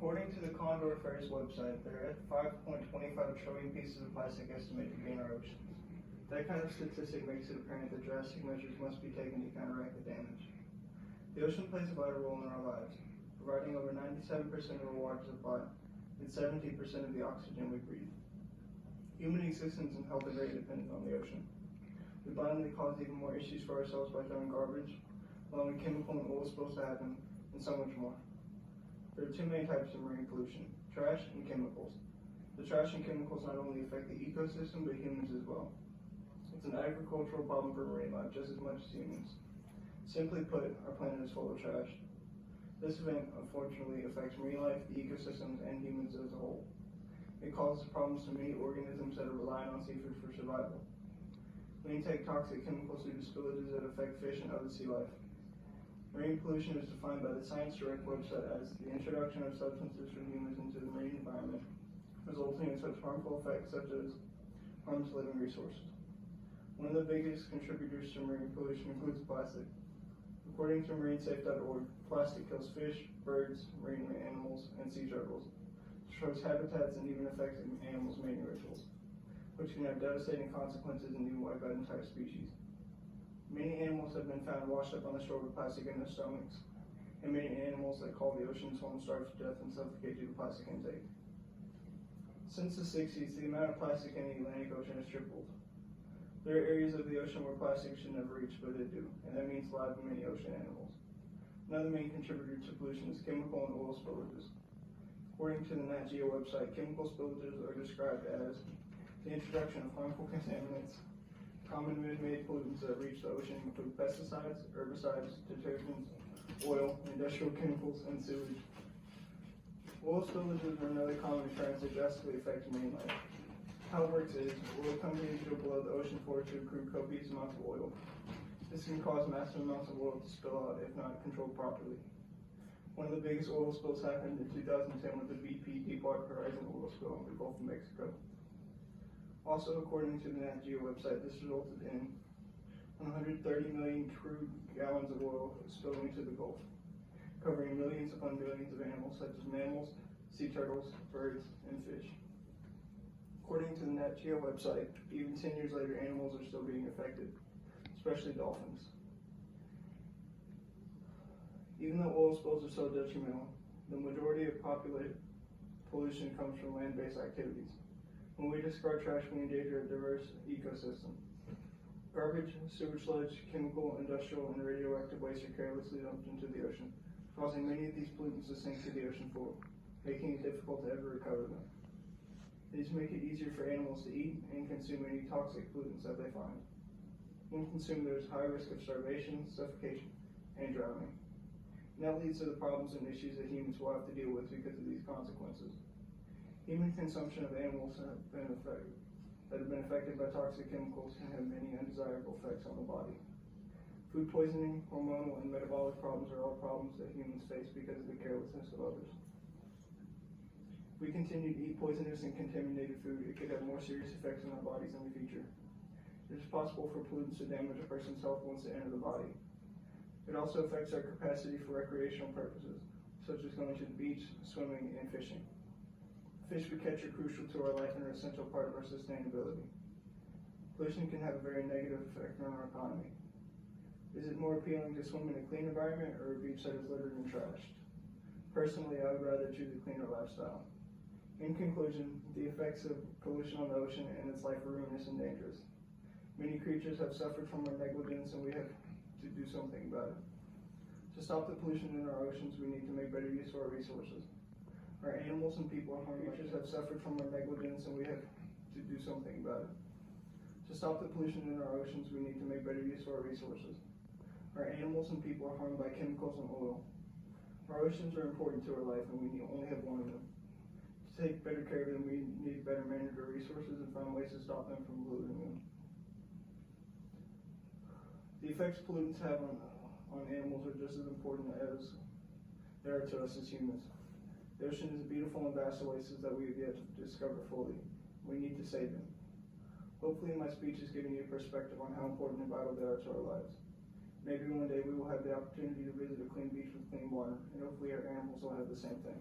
According to the Condor Affairs website, there are 5.25 trillion pieces of plastic estimated to be in our oceans. That kind of statistic makes it apparent that drastic measures must be taken to counteract the damage. The ocean plays a vital role in our lives, providing over 97% of our water supply and 70% of the oxygen we breathe. Human existence and health are very dependent on the ocean. We blindly cause even more issues for ourselves by throwing garbage, allowing chemical and oil spills to happen, and so much more. There are two main types of marine pollution: trash and chemicals. The trash and chemicals not only affect the ecosystem, but humans as well. It's an agricultural problem for marine life just as much as humans. Simply put, our planet is full of trash. This event unfortunately affects marine life, the ecosystems, and humans as a whole. It causes problems to many organisms that are relying on seafood for survival. We intake toxic chemicals due to spillages that affect fish and other sea life. Marine pollution is defined by the Science Direct website as the introduction of substances from humans into the marine environment, resulting in such harmful effects such as harm to living resources. One of the biggest contributors to marine pollution includes plastic. According to marinesafe.org, plastic kills fish, birds, marine animals, and sea turtles, destroys habitats, and even affects animals' mating rituals, which can have devastating consequences and even wipe out entire species. Many animals have been found washed up on the shore with plastic in their stomachs, and many animals that call the ocean's home starve to death and suffocate due to plastic intake. Since the 60s, the amount of plastic in the Atlantic Ocean has tripled. There are areas of the ocean where plastic should never reach, but they do, and that means life and many ocean animals. Another main contributor to pollution is chemical and oil spillages. According to the Nat Geo website, chemical spillages are described as the introduction of harmful contaminants. Common man-made pollutants that reach the ocean include pesticides, herbicides, detergents, oil, industrial chemicals, and sewage. Oil spillages are another common occurrence that drastically affects marine life. How it works is, oil companies drill below the ocean floor to accrue copious amounts of oil. This can cause massive amounts of oil to spill out if not controlled properly. One of the biggest oil spills happened in 2010 with the BP Deepwater Horizon oil spill in the Gulf of Mexico. Also, according to the Nat Geo website, this resulted in 130 million crude gallons of oil spilling into the Gulf, covering millions upon millions of animals such as mammals, sea turtles, birds, and fish. According to the Nat Geo website, even 10 years later, animals are still being affected, especially dolphins. Even though oil spills are so detrimental, the majority of pollution comes from land-based activities. When we discard trash, we endanger a diverse ecosystem. Garbage, sewage sludge, chemical, industrial, and radioactive waste are carelessly dumped into the ocean, causing many of these pollutants to sink to the ocean floor, making it difficult to ever recover them. These make it easier for animals to eat and consume any toxic pollutants that they find. When consumed, there is high risk of starvation, suffocation, and drowning. And that leads to the problems and issues that humans will have to deal with because of these consequences. Human consumption of animals that have been affected by toxic chemicals can have many undesirable effects on the body. Food poisoning, hormonal, and metabolic problems are all problems that humans face because of the carelessness of others. If we continue to eat poisonous and contaminated food, it could have more serious effects on our bodies in the future. It is possible for pollutants to damage a person's health once they enter the body. It also affects our capacity for recreational purposes, such as going to the beach, swimming, and fishing. The fish we catch are crucial to our life and are an essential part of our sustainability. Pollution can have a very negative effect on our economy. Is it more appealing to swim in a clean environment or a beach that is littered and trashed? Personally, I would rather choose a cleaner lifestyle. In conclusion, the effects of pollution on the ocean and its life are ruinous and dangerous. Many creatures have suffered from our negligence and we have to do something about it. To stop the pollution in our oceans, we need to make better use of our resources. Our animals and people and creatures have suffered from our negligence and we have to do something about it. To stop the pollution in our oceans, we need to make better use of our resources. Our animals and people are harmed by chemicals and oil. Our oceans are important to our life and we only have one of them. To take better care of them, we need to better manage our resources and find ways to stop them from polluting them. The effects pollutants have on animals are just as important as they are to us as humans. The ocean is a beautiful and vast oasis that we have yet to discover fully. We need to save them. Hopefully my speech has given you a perspective on how important and vital they are to our lives. Maybe one day we will have the opportunity to visit a clean beach with clean water, and hopefully our animals will have the same thing.